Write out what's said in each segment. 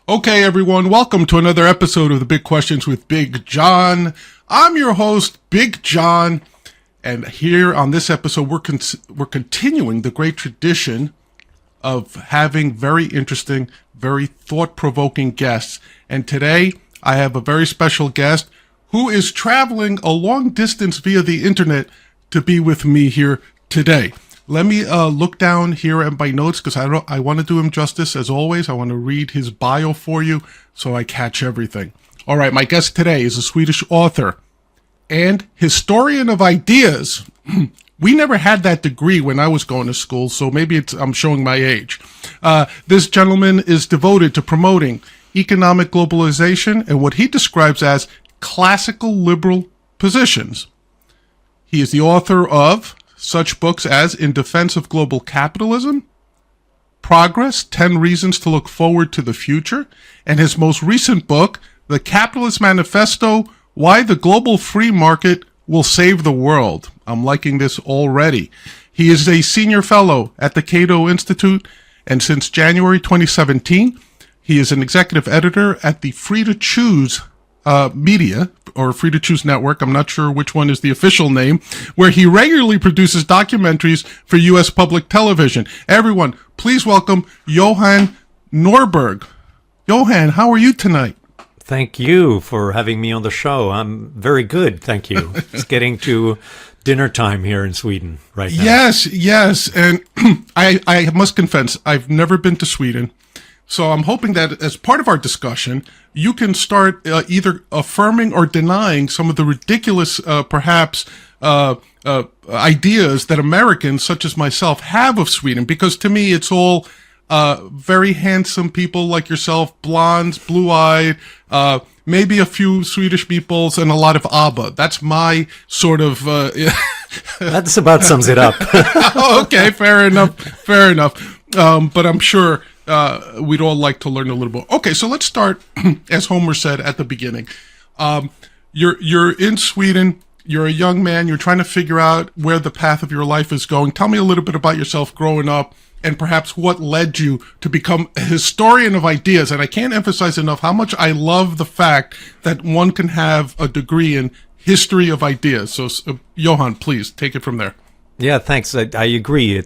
Okay, everyone, welcome to another episode of the Big Questions with Big John. I'm your host, Big John, and here on this episode, we're continuing the great tradition of having very interesting, very thought-provoking guests. And today, I have a very special guest who is traveling a long distance via the internet to be with me here today. Let me look down here at my notes because I want to do him justice as always. I want to read his bio for you so I catch everything. All right, my guest today is a Swedish author and historian of ideas. We never had that degree when I was going to school, so maybe I'm showing my age. This gentleman is devoted to promoting economic globalization and what he describes as classical liberal positions. He is the author of such books as In Defense of Global Capitalism, Progress, 10 Reasons to Look Forward to the Future, and his most recent book, The Capitalist Manifesto, Why the Global Free Market Will Save the World. I'm liking this already. He is a senior fellow at the Cato Institute, and since January 2017, he is an executive editor at the Free to Choose media, or Free to Choose Network, I'm not sure which one is the official name, where he regularly produces documentaries for U.S. public television. Everyone, please welcome Johan Norberg. Johan, how are you tonight? Thank you for having me on the show. I'm very good, thank you. It's getting to dinner time here in Sweden right now. Yes, and I must confess, I've never been to Sweden. So I'm hoping that as part of our discussion, you can start either affirming or denying some of the ridiculous, perhaps, ideas that Americans, such as myself, have of Sweden. Because to me, it's all very handsome people like yourself, blondes, blue-eyed, maybe a few Swedish meatballs, and a lot of ABBA. That's my sort of... That about sums it up. Okay, fair enough. But I'm sure... we'd all like to learn a little bit. Okay, so let's start, as Homer said at the beginning. You're in Sweden. You're a young man. You're trying to figure out where the path of your life is going. Tell me a little bit about yourself growing up and perhaps what led you to become a historian of ideas. And I can't emphasize enough how much I love the fact that one can have a degree in history of ideas. So, Johan, please take it from there. Yeah, thanks. I agree.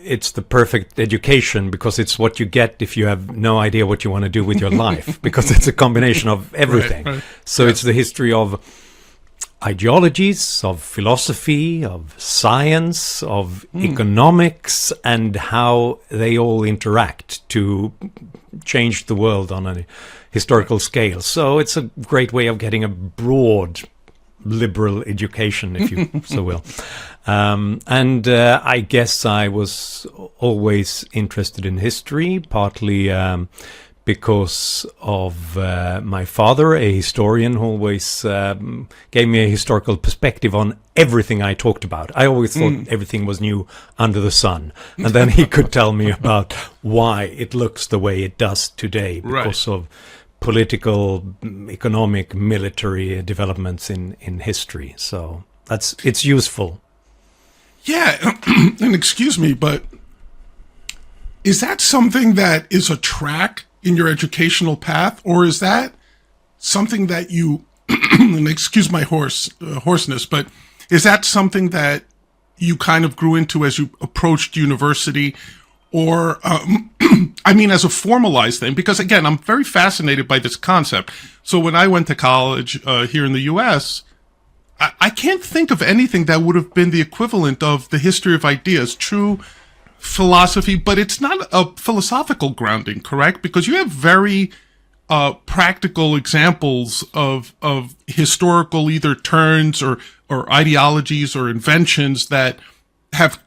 It's the perfect education because it's what you get if you have no idea what you want to do with your life, because it's a combination of everything. Right. So it's the history of ideologies, of philosophy, of science, of economics, and how they all interact to change the world on a historical scale. So it's a great way of getting a broad liberal education, if you so will. And I guess I was always interested in history, partly because of my father, a historian, who always gave me a historical perspective on everything I talked about. I always thought everything was new under the sun. And then he could tell me about why it looks the way it does today because of political, economic, military developments in history. So it's useful. Yeah, and excuse me, but is that something that is a track in your educational path, or is that something that you, and excuse my hoarseness, but is that something that you kind of grew into as you approached university, or, I mean, as a formalized thing? Because again, I'm very fascinated by this concept. So when I went to college here in the U.S., I can't think of anything that would have been the equivalent of the history of ideas, true philosophy, but it's not a philosophical grounding, correct? Because you have very practical examples of historical either turns or ideologies or inventions that have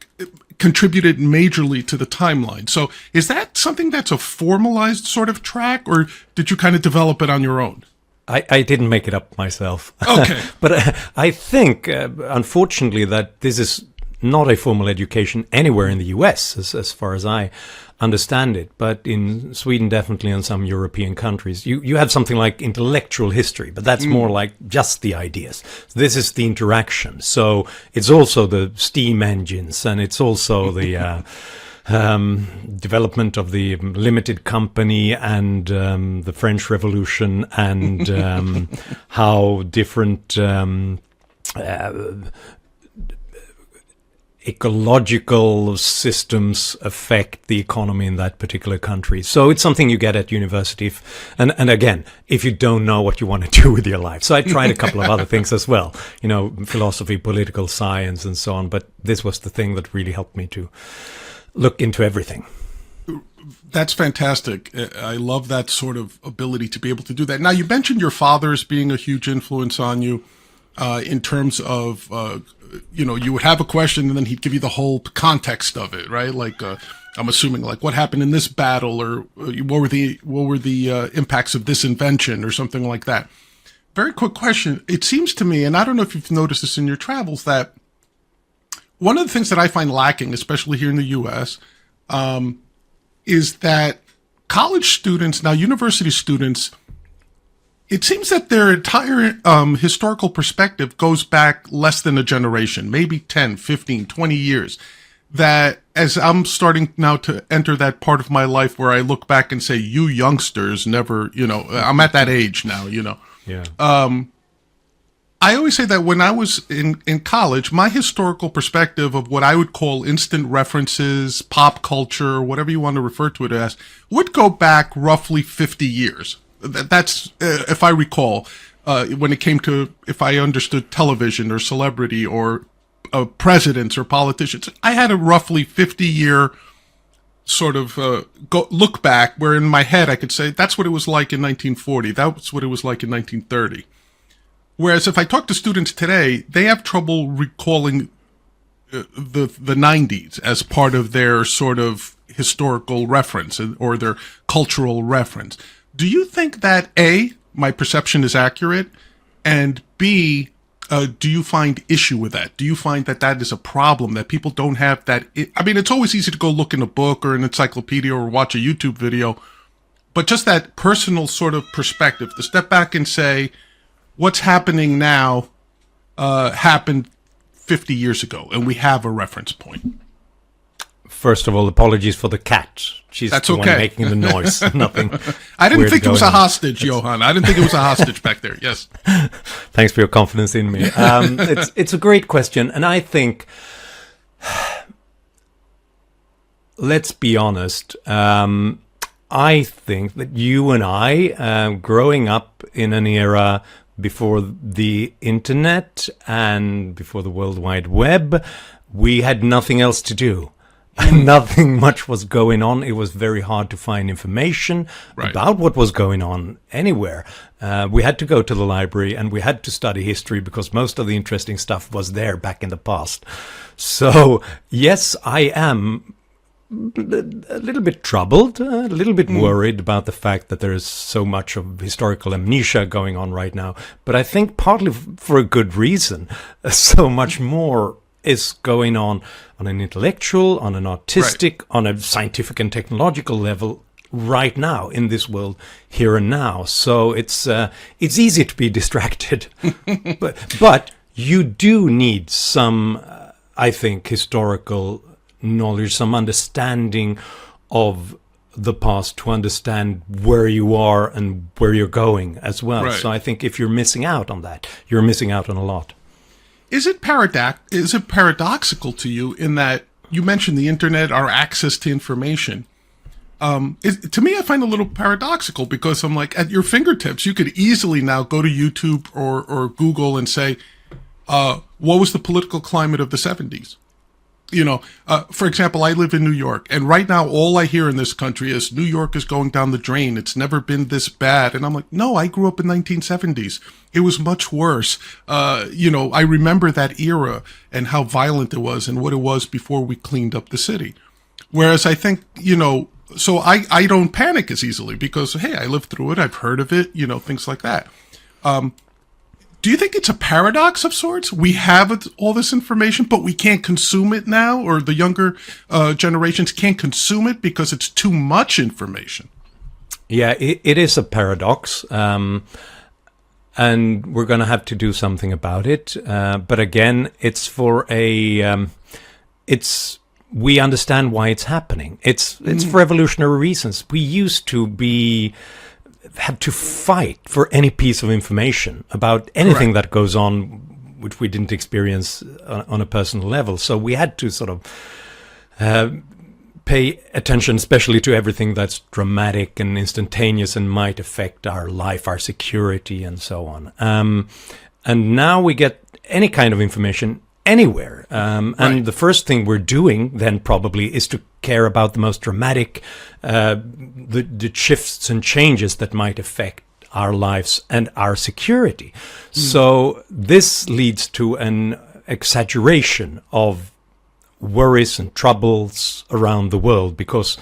contributed majorly to the timeline. So is that something that's a formalized sort of track, or did you kind of develop it on your own? I didn't make it up myself. Okay. But I think, unfortunately, that this is not a formal education anywhere in the US, as far as I understand it. But in Sweden, definitely, and some European countries, you have something like intellectual history, but that's more like just the ideas. This is the interaction. So it's also the steam engines, and it's also the development of the limited company and the French Revolution and how different ecological systems affect the economy in that particular country. So it's something you get at university. And again, if you don't know what you want to do with your life. So I tried a couple of other things as well, philosophy, political science, and so on. But this was the thing that really helped me to look into everything. That's fantastic. I love that sort of ability to be able to do that. Now, you mentioned your father as being a huge influence on you in terms of you would have a question and then he'd give you the whole context of it, right? Like, I'm assuming like what happened in this battle or what were the impacts of this invention or something like that. Very quick question. It seems to me, and I don't know if you've noticed this in your travels, that one of the things that I find lacking, especially here in the U.S., is that college students, now university students, it seems that their entire historical perspective goes back less than a generation, maybe 10, 15, 20 years. That as I'm starting now to enter that part of my life where I look back and say, you youngsters never, I'm at that age now, Yeah. I always say that when I was in college, my historical perspective of what I would call instant references, pop culture, whatever you want to refer to it as, would go back roughly 50 years. That's, if I recall, when it came to, if I understood television or celebrity or presidents or politicians, I had a roughly 50-year sort of look back where in my head I could say, that's what it was like in 1940. That's what it was like in 1930. Whereas if I talk to students today, they have trouble recalling the 90s as part of their sort of historical reference or their cultural reference. Do you think that A, my perception is accurate, and B, do you find issue with that? Do you find that that is a problem, that people don't have that? I mean, it's always easy to go look in a book or an encyclopedia or watch a YouTube video, but just that personal sort of perspective, to step back and say, what's happening now happened 50 years ago, and we have a reference point. First of all, apologies for the cat. She's That's the okay. one making the noise. Nothing. I didn't think it was a on. hostage, Johan. I didn't think it was a hostage back there. Yes. Thanks for your confidence in me. It's a great question, and I think, let's be honest. I think that you and I, growing up in an era before the internet and before the World Wide Web, we had nothing else to do. Nothing much was going on. It was very hard to find information about what was going on anywhere. We had to go to the library and we had to study history because most of the interesting stuff was there back in the past. So, yes, I am a little bit troubled, a little bit worried about the fact that there is so much of historical amnesia going on right now. But I think partly for a good reason. So much more is going on an intellectual, on an artistic, on a scientific and technological level right now in this world, here and now. So it's easy to be distracted, but you do need some, I think, historical knowledge, some understanding of the past to understand where you are and where you're going as well. Right. So I think if you're missing out on that, you're missing out on a lot. Is it paradoxical to you in that you mentioned the internet, our access to information? To me, I find it a little paradoxical because I'm like, at your fingertips, you could easily now go to YouTube or Google and say, what was the political climate of the 70s? For example, I live in New York, and right now all I hear in this country is New York is going down the drain. It's never been this bad. And I'm like, no, I grew up in 1970s. It was much worse. I remember that era and how violent it was and what it was before we cleaned up the city. Whereas I think, so I don't panic as easily because, hey, I lived through it. I've heard of it, things like that. Do you think it's a paradox of sorts? We have all this information, but we can't consume it now, or the younger generations can't consume it because it's too much information? Yeah, it is a paradox, and we're going to have to do something about it. But again, it's for it's we understand why it's happening. It's for evolutionary reasons. We used to have to fight for any piece of information about anything that goes on, which we didn't experience on a personal level. So we had to sort of pay attention, especially to everything that's dramatic and instantaneous and might affect our life, our security, and so on. And now we get any kind of information anywhere. And the first thing we're doing then probably is to care about the most dramatic, the shifts and changes that might affect our lives and our security. So this leads to an exaggeration of worries and troubles around the world, because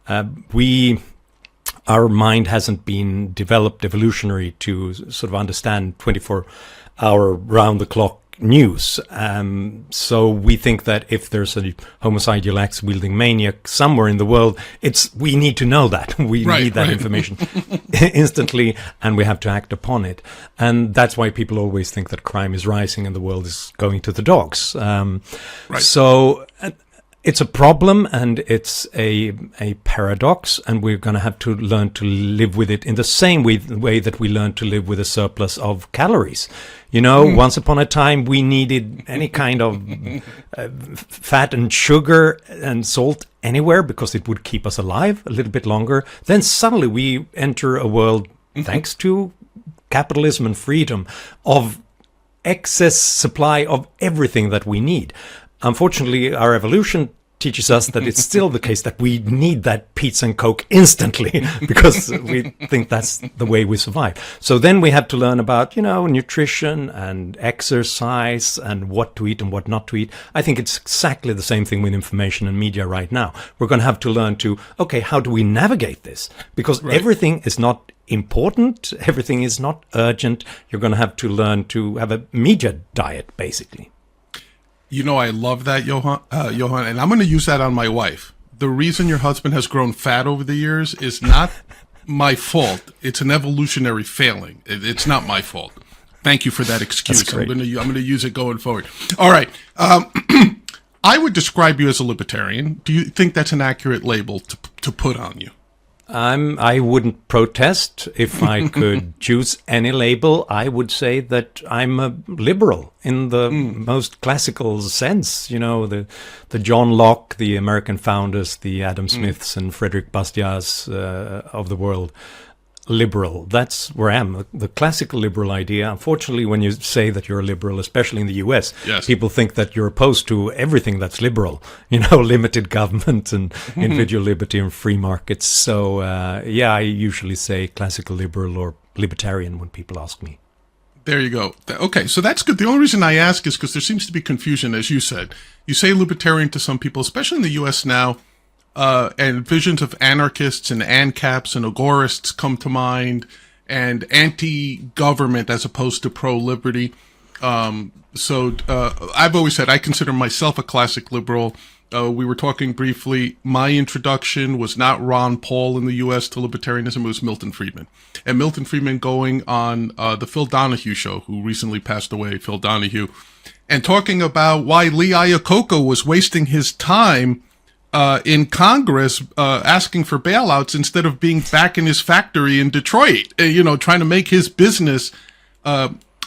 our mind hasn't been developed evolutionary to sort of understand 24-hour round-the-clock news. So we think that if there's a homicidal axe-wielding maniac somewhere in the world, we need to know that. We need that information instantly, and we have to act upon it. And that's why people always think that crime is rising and the world is going to the dogs. So it's a problem, and it's a paradox, and we're going to have to learn to live with it in the same way that we learned to live with a surplus of calories. You know, once upon a time, we needed any kind of fat and sugar and salt anywhere because it would keep us alive a little bit longer. Then suddenly we enter a world, thanks to capitalism and freedom, of excess supply of everything that we need. Unfortunately, our evolution teaches us that it's still the case that we need that pizza and Coke instantly because we think that's the way we survive. So then we have to learn about, nutrition and exercise and what to eat and what not to eat. I think it's exactly the same thing with information and media right now. We're going to have to learn to, how do we navigate this? Because everything is not important. Everything is not urgent. You're going to have to learn to have a media diet, basically. I love that, Johan, and I'm going to use that on my wife. The reason your husband has grown fat over the years is not my fault. It's an evolutionary failing. It's not my fault. Thank you for that excuse. I'm going to use it going forward. All right. I would describe you as a libertarian. Do you think that's an accurate label to put on you? I wouldn't protest. If I could choose any label, I would say that I'm a liberal in the most classical sense. The John Locke, the American founders, the Adam Smiths and Frederick Bastiat's of the world. Liberal. That's where I am. The classical liberal idea. Unfortunately, when you say that you're a liberal, especially in the US, people think that you're opposed to everything that's liberal. Limited government and individual liberty and free markets. So, I usually say classical liberal or libertarian when people ask me. There you go. Okay, so that's good. The only reason I ask is because there seems to be confusion, as you said. You say libertarian to some people, especially in the US now. And visions of anarchists and ANCAPs and agorists come to mind, and anti-government as opposed to pro-liberty. So I've always said I consider myself a classic liberal. We were talking briefly. My introduction was not Ron Paul in the U.S. to libertarianism. It was Milton Friedman. And Milton Friedman going on the Phil Donahue show, who recently passed away, Phil Donahue, and talking about why Lee Iacocca was wasting his time in Congress, asking for bailouts instead of being back in his factory in Detroit, trying to make his business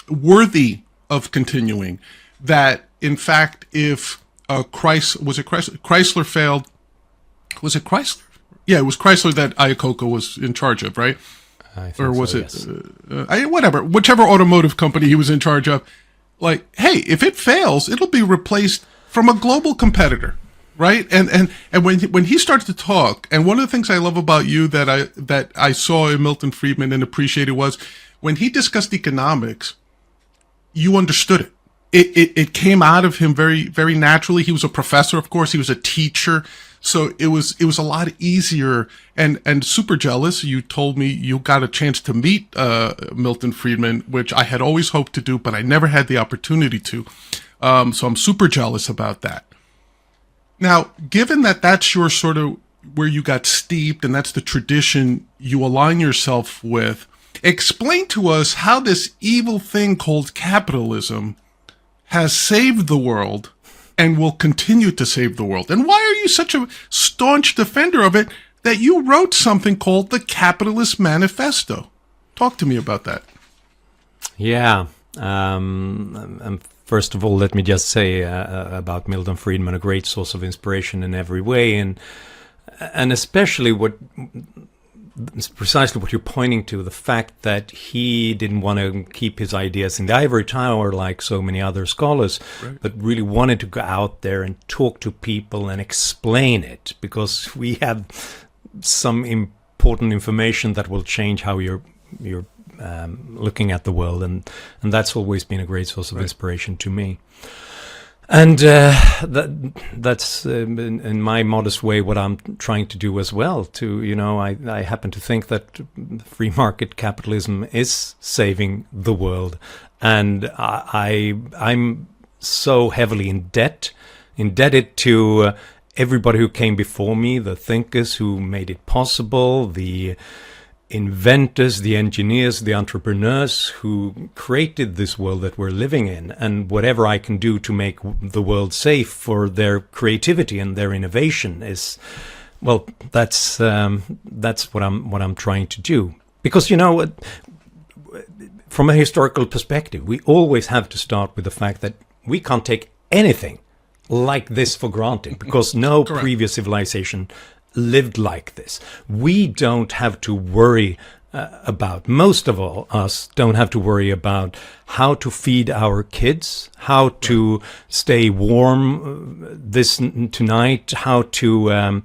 worthy of continuing. That, in fact, if Chrysler failed, was it Chrysler? Yeah, it was Chrysler that Iacocca was in charge of, right? Or was it? Yes. Whichever automotive company he was in charge of. Like, hey, if it fails, it'll be replaced from a global competitor. Right. And when he started to talk, and one of the things I love about you that I saw in Milton Friedman and appreciated was when he discussed economics, you understood it. It came out of him very, very naturally. He was a professor, of course. He was a teacher. So it was a lot easier and super jealous. You told me you got a chance to meet Milton Friedman, which I had always hoped to do, but I never had the opportunity to. So I'm super jealous about that. Now, given that that's your sort of where you got steeped and that's the tradition you align yourself with, explain to us how this evil thing called capitalism has saved the world and will continue to save the world. And why are you such a staunch defender of it that you wrote something called the Capitalist Manifesto? Talk to me about that. Yeah. And first of all, let me just say about Milton Friedman, a great source of inspiration in every way, and especially precisely what you're pointing to, the fact that he didn't want to keep his ideas in the ivory tower like so many other scholars, right, but really wanted to go out there and talk to people and explain it, because we have some important information that will change how you're looking at the world, and that's always been a great source of inspiration to me. And that's in my modest way what I'm trying to do as well. I happen to think that free market capitalism is saving the world, and I'm so heavily indebted to everybody who came before me, the thinkers who made it possible, the inventors, the engineers, the entrepreneurs who created this world that we're living in, and whatever I can do to make the world safe for their creativity and their innovation is, well, that's what I'm trying to do. Because from a historical perspective, we always have to start with the fact that we can't take anything like this for granted, because no previous civilization lived like this. We don't have to worry most of all, us don't have to worry about how to feed our kids, how to stay warm tonight, how to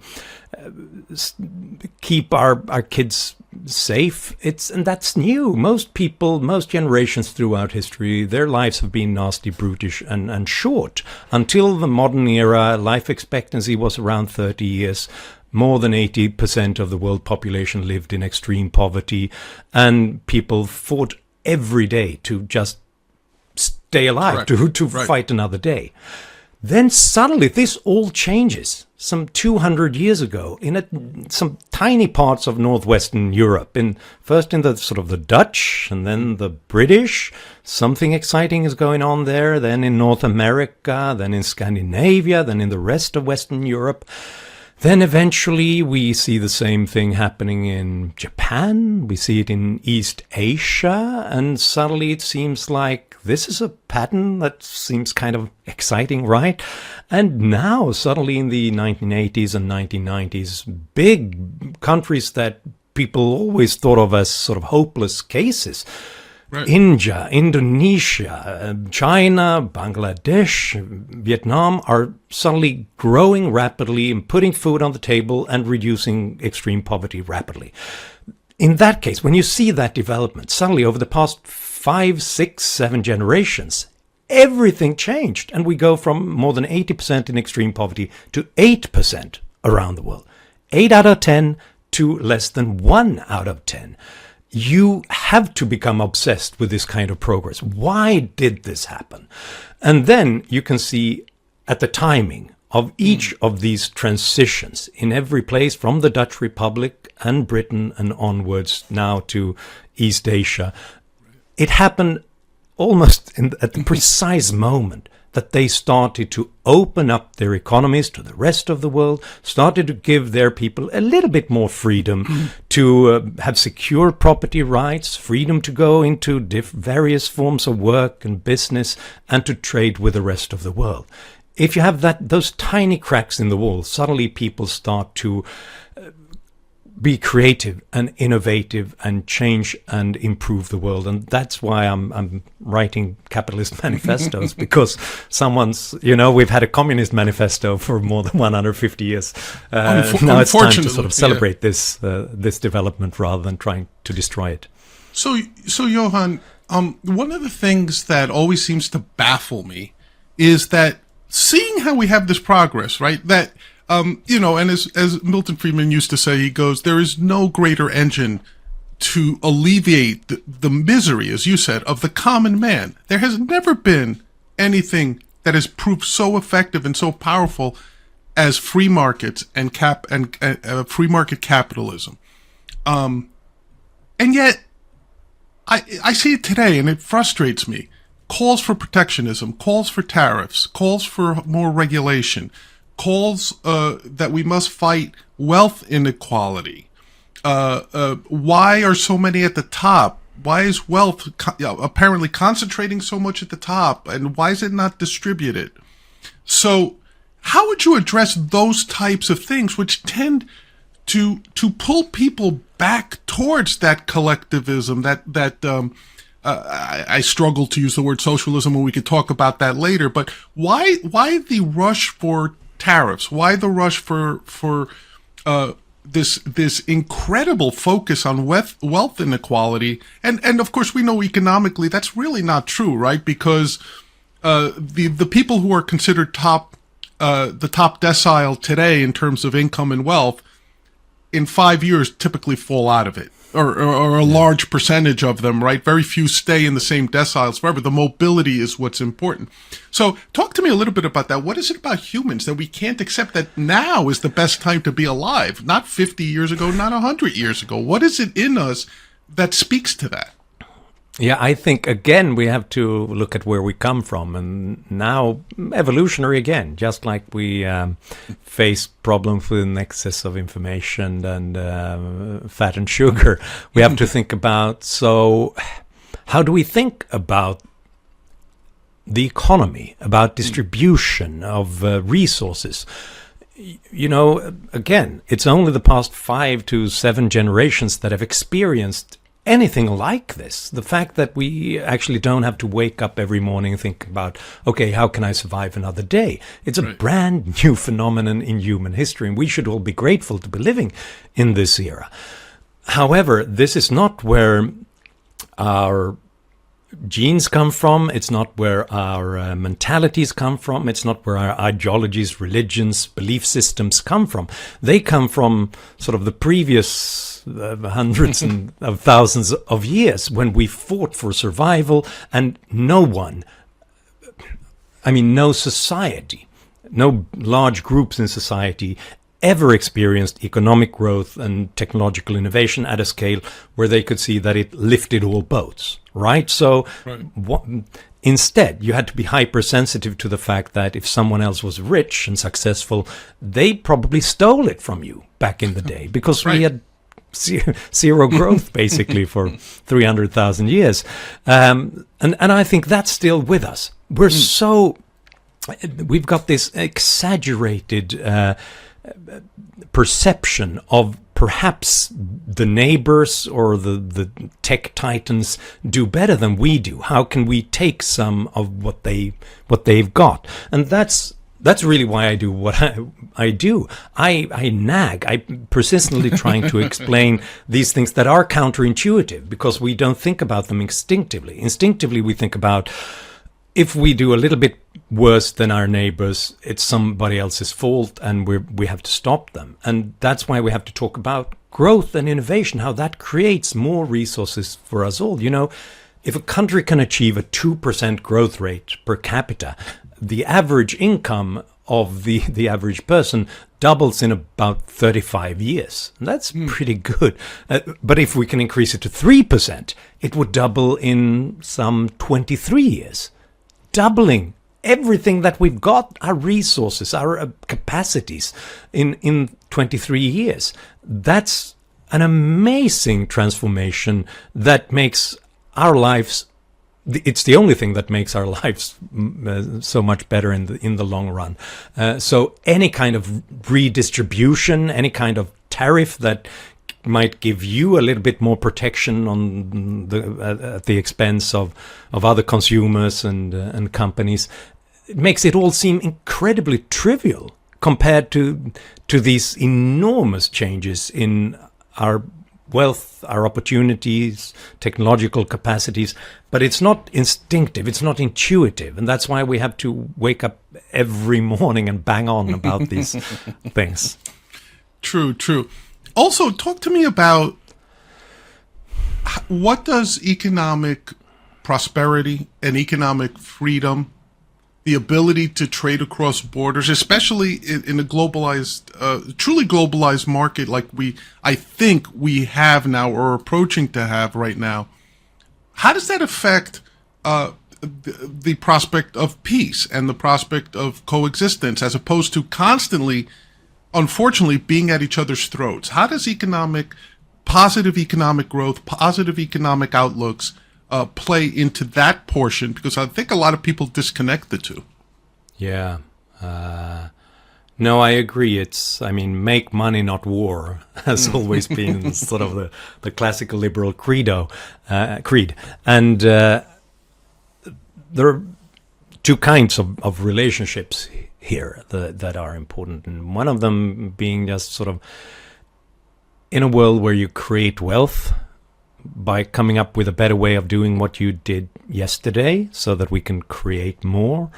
keep our kids safe. And that's new. Most generations throughout history, their lives have been nasty, brutish, and short. Until the modern era, life expectancy was around 30 years. More than 80% of the world population lived in extreme poverty, and people fought every day to just stay alive, to fight another day. Then suddenly this all changes some 200 years ago in some tiny parts of northwestern Europe. First in the sort of the Dutch, and then the British. Something exciting is going on there. Then in North America, then in Scandinavia, then in the rest of Western Europe. Then eventually we see the same thing happening in Japan, we see it in East Asia, and suddenly it seems like this is a pattern that seems kind of exciting, right? And now suddenly in the 1980s and 1990s, big countries that people always thought of as sort of hopeless cases, right, India, Indonesia, China, Bangladesh, Vietnam are suddenly growing rapidly and putting food on the table and reducing extreme poverty rapidly. In that case, when you see that development, suddenly over the past 5, 6, 7 generations, everything changed. And we go from more than 80% in extreme poverty to 8% around the world. 8 out of 10 to less than 1 out of 10. You have to become obsessed with this kind of progress. Why did this happen? And then you can see at the timing of each of these transitions in every place, from the Dutch Republic and Britain and onwards now to East Asia, it happened almost at the precise moment that they started to open up their economies to the rest of the world, started to give their people a little bit more freedom to have secure property rights, freedom to go into various forms of work and business, and to trade with the rest of the world. If you have those tiny cracks in the wall, suddenly people start to be creative and innovative and change and improve the world. And that's why I'm writing capitalist manifestos, because we've had a communist manifesto for more than 150 years. Now it's time to sort of celebrate this development rather than trying to destroy it. So Johan, one of the things that always seems to baffle me is that seeing how we have this progress, right, that and as Milton Friedman used to say, he goes, there is no greater engine to alleviate the misery, as you said, of the common man. There has never been anything that has proved so effective and so powerful as free markets and free market capitalism. And yet, I see it today, and it frustrates me calls for protectionism, calls for tariffs, calls for more regulation, calls that we must fight wealth inequality. Why are so many at the top? Why is wealth apparently concentrating so much at the top, and why is it not distributed? So how would you address those types of things, which tend to pull people back towards that collectivism, I struggle to use the word socialism, and we could talk about that later, but why the rush for tariffs? Why the rush for this incredible focus on wealth inequality? And of course, we know economically that's really not true, right? Because the people who are considered the top decile today in terms of income and wealth, in 5 years typically fall out of it, or a large percentage of them, right? Very few stay in the same deciles forever. The mobility is what's important. So talk to me a little bit about that. What is it about humans that we can't accept that now is the best time to be alive? Not 50 years ago, not 100 years ago. What is it in us that speaks to that? Yeah, I think, again, we have to look at where we come from. And now, evolutionary again, just like we face problems with an excess of information and fat and sugar, we have to think about, so how do we think about the economy, about distribution of resources? You know, again, it's only the past 5 to 7 generations that have experienced anything like this. The fact that we actually don't have to wake up every morning and think about, okay, how can I survive another day? It's a brand new phenomenon in human history, and we should all be grateful to be living in this era. However, this is not where our genes come from. It's not where our mentalities come from. It's not where our ideologies, religions, belief systems come from. They come from sort of the previous hundreds of thousands of years, when we fought for survival, and no society, no large groups in society ever experienced economic growth and technological innovation at a scale where they could see that it lifted all boats, right? So instead, you had to be hypersensitive to the fact that if someone else was rich and successful, they probably stole it from you back in the day, because we had zero growth basically for 300,000 years. And I think that's still with us. We've got this exaggerated perception of perhaps the neighbors or the tech titans do better than we do. How can we take some of what they've got? And that's really why I do what I do. I nag. I'm persistently trying to explain these things that are counterintuitive, because we don't think about them instinctively. Instinctively, we think about, if we do a little bit worse than our neighbors, it's somebody else's fault, and we have to stop them. And that's why we have to talk about growth and innovation, how that creates more resources for us all. You know, if a country can achieve a 2% growth rate per capita, the average income of the average person doubles in about 35 years. And that's pretty good. But if we can increase it to 3%, it would double in some 23 years. Doubling everything that we've got, our resources, our capacities in 23 years. That's an amazing transformation that makes our lives, it's the only thing that makes our lives so much better in the long run. So any kind of redistribution, any kind of tariff that might give you a little bit more protection on at the expense of other consumers and companies, it makes it all seem incredibly trivial compared to these enormous changes in our wealth, our opportunities, technological capacities. But it's not instinctive, it's not intuitive, and that's why we have to wake up every morning and bang on about these things. True. Also, talk to me about, what does economic prosperity and economic freedom, the ability to trade across borders, especially in a globalized, truly globalized market like I think we have now, or are approaching to have right now, how does that affect the prospect of peace and the prospect of coexistence, as opposed to constantly, unfortunately, being at each other's throats. How does positive economic growth, positive economic outlooks play into that portion? Because I think a lot of people disconnect the two. Yeah. No, I agree. Make money, not war, has always been sort of the classical liberal creed. And there are two kinds of relationships here that are important. And one of them being just sort of in a world where you create wealth by coming up with a better way of doing what you did yesterday so that we can create more.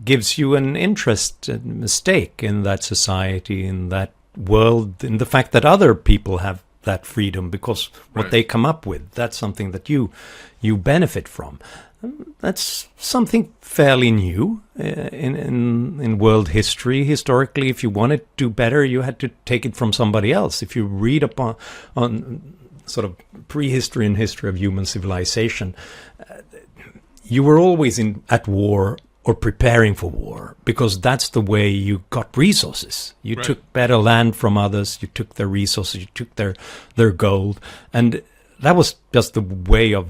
Gives you an interest, a stake in that society, in that world, in the fact that other people have that freedom, because what they come up with, that's something that you benefit from. That's something fairly new in world history. Historically, if you wanted to do better, you had to take it from somebody else. If you read on sort of prehistory and history of human civilization, you were always at war or preparing for war, because that's the way you got resources. You took better land from others, you took their resources, you took their gold, and that was just the way of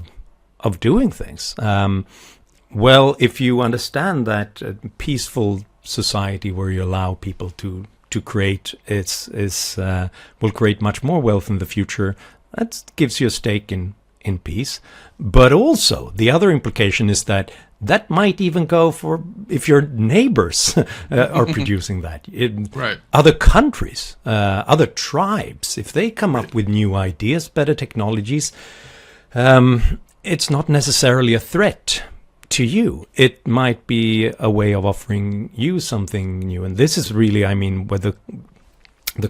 doing things. Well, if you understand that a peaceful society where you allow people to create will create much more wealth in the future, that gives you a stake in peace. But also, the other implication is that might even go for if your neighbors are producing that. Other countries, other tribes, if they come up with new ideas, better technologies, it's not necessarily a threat to you. It might be a way of offering you something new. And this is really, where the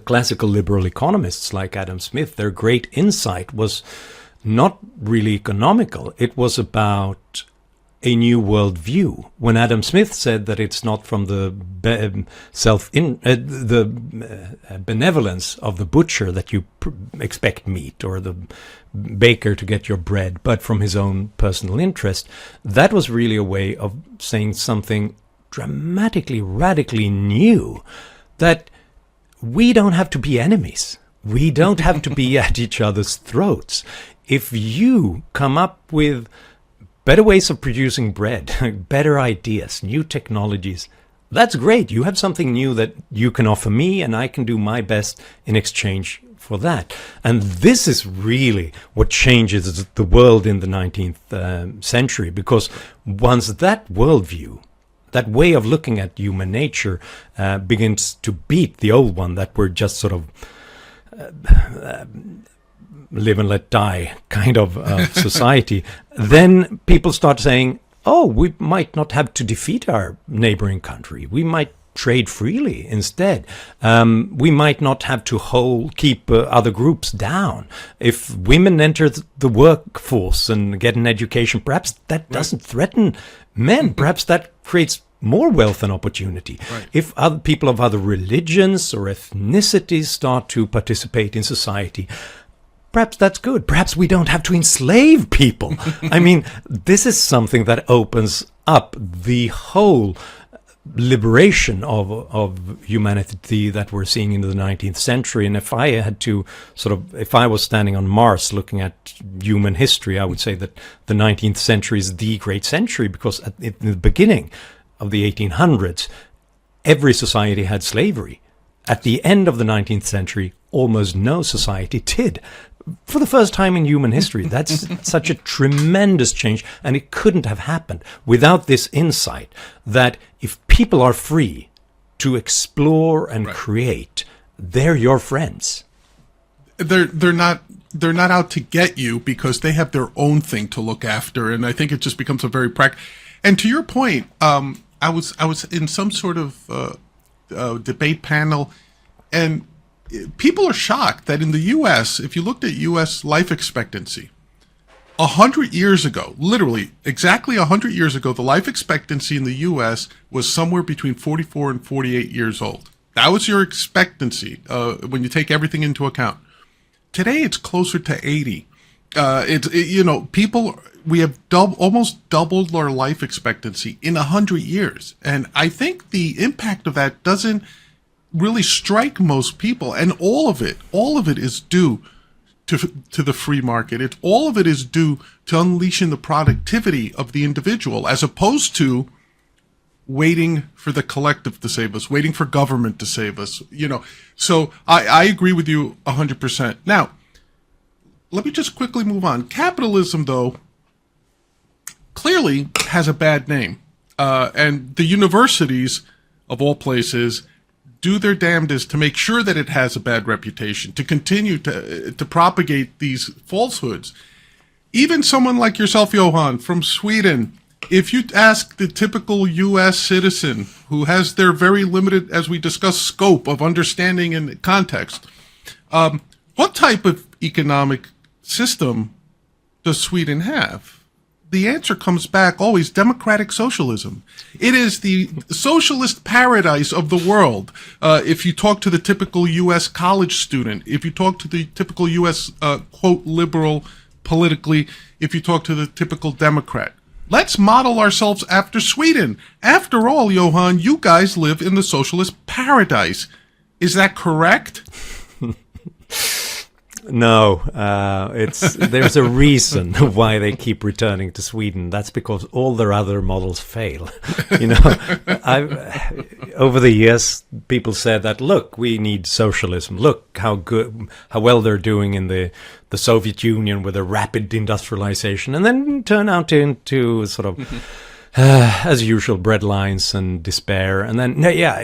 classical liberal economists like Adam Smith, their great insight was not really economical. It was about a new world view. When Adam Smith said that it's not from the benevolence of the butcher that you expect meat, or the baker to get your bread, but from his own personal interest, that was really a way of saying something dramatically, radically new, that we don't have to be enemies. We don't have to be at each other's throats. If you come up with better ways of producing bread, better ideas, new technologies, that's great. You have something new that you can offer me, and I can do my best in exchange for that. And this is really what changes the world in the 19th century, because once that worldview, that way of looking at human nature begins to beat the old one that we're just sort of live and let die kind of society, then people start saying, oh, we might not have to defeat our neighboring country. We might trade freely instead. We might not have to keep other groups down. If women enter the workforce and get an education, perhaps that doesn't threaten men. Perhaps that creates more wealth and opportunity. If other people of other religions or ethnicities start to participate in society, perhaps that's good. Perhaps we don't have to enslave people. This is something that opens up the whole liberation of humanity that we're seeing in the 19th century. And if I had to if I was standing on Mars looking at human history, I would say that the 19th century is the great century, because in the beginning of the 1800s, every society had slavery. At the end of the 19th century, almost no society did. For the first time in human history. That's such a tremendous change, and it couldn't have happened without this insight that if people are free to explore and create, they're your friends. They're not out to get you because they have their own thing to look after, and I think it just becomes a very practical. And to your point, I was in some sort of debate panel, and people are shocked that in the U.S., if you looked at U.S. life expectancy, 100 years ago, literally exactly 100 years ago, the life expectancy in the U.S. was somewhere between 44 and 48 years old. That was your expectancy when you take everything into account. Today, it's closer to 80. People, we have almost doubled our life expectancy in 100 years. And I think the impact of that doesn't really strike most people. And all of it is due to the free market. All of it is due to unleashing the productivity of the individual, as opposed to waiting for the collective to save us, waiting for government to save us, So I agree with you 100%. Now, let me just quickly move on. Capitalism, though, clearly has a bad name. And the universities, of all places, do their damnedest to make sure that it has a bad reputation, to continue to propagate these falsehoods. Even someone like yourself, Johan, from Sweden, if you ask the typical U.S. citizen who has their very limited, as we discussed, scope of understanding and context, what type of economic system does Sweden have? The answer comes back always democratic socialism. It is the socialist paradise of the world. If you talk to the typical U.S. college student, if you talk to the typical U.S. Quote liberal politically, if you talk to the typical Democrat. Let's model ourselves after Sweden. After all, Johan, you guys live in the socialist paradise. Is that correct? No, there's a reason why they keep returning to Sweden. That's because all their other models fail. Over the years, people said that, look, we need socialism. Look how well they're doing in the Soviet Union with a rapid industrialization, and then turn out into sort of as usual, breadlines and despair. And then,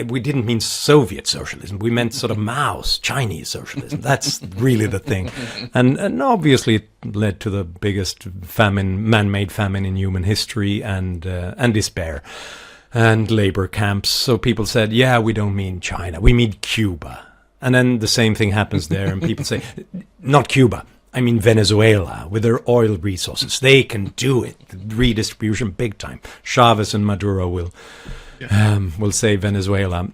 we didn't mean Soviet socialism. We meant sort of Mao's Chinese socialism. That's really the thing. And obviously it led to the biggest man-made famine in human history, and despair and labor camps. So people said, we don't mean China. We mean Cuba. And then the same thing happens there. And people say, not Cuba. I mean Venezuela, with their oil resources. They can do it. Redistribution big time. Chavez and Maduro will say Venezuela.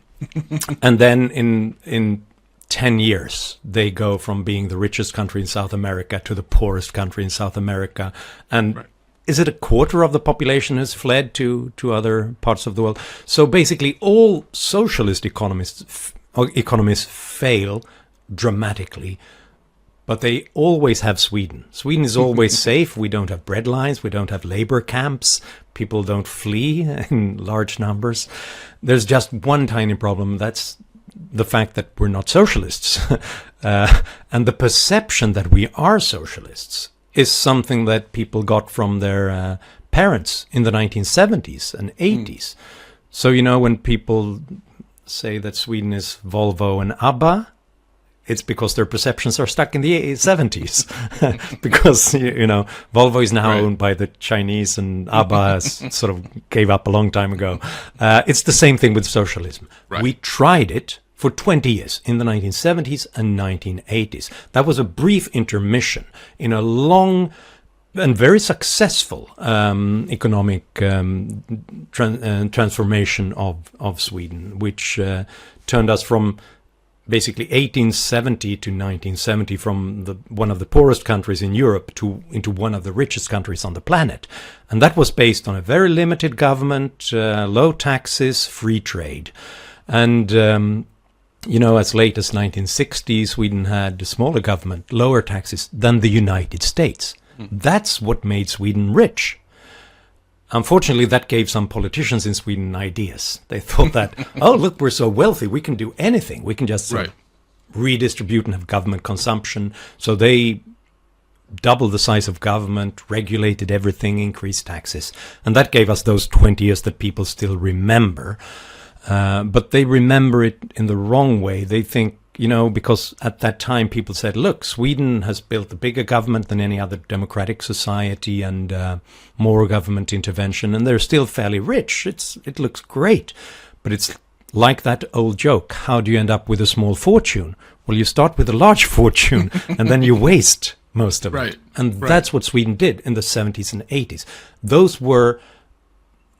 And then in 10 years, they go from being the richest country in South America to the poorest country in South America. And is it a quarter of the population has fled to other parts of the world? So basically all socialist economists fail dramatically. But they always have Sweden. Sweden is always safe. We don't have breadlines. We don't have labor camps. People don't flee in large numbers. There's just one tiny problem. That's the fact that we're not socialists. And the perception that we are socialists is something that people got from their parents in the 1970s and 80s. So, when people say that Sweden is Volvo and ABBA, it's because their perceptions are stuck in the 70s. Because, Volvo is now owned by the Chinese, and ABBA sort of gave up a long time ago. It's the same thing with socialism. Right. We tried it for 20 years in the 1970s and 1980s. That was a brief intermission in a long and very successful economic transformation of Sweden, which turned us from basically 1870 to 1970, from one of the poorest countries in Europe into one of the richest countries on the planet. And that was based on a very limited government, low taxes, free trade. And, as late as 1960, Sweden had a smaller government, lower taxes than the United States. That's what made Sweden rich. Unfortunately, that gave some politicians in Sweden ideas. They thought that, look, we're so wealthy, we can do anything. We can just redistribute and have government consumption. So they doubled the size of government, regulated everything, increased taxes. And that gave us those 20 years that people still remember. But they remember it in the wrong way. They think, because at that time people said, look, Sweden has built a bigger government than any other democratic society, and more government intervention, and they're still fairly rich. It looks great. But it's like that old joke. How do you end up with a small fortune? Well, you start with a large fortune, and then you waste most of it. And that's what Sweden did in the 70s and 80s. Those were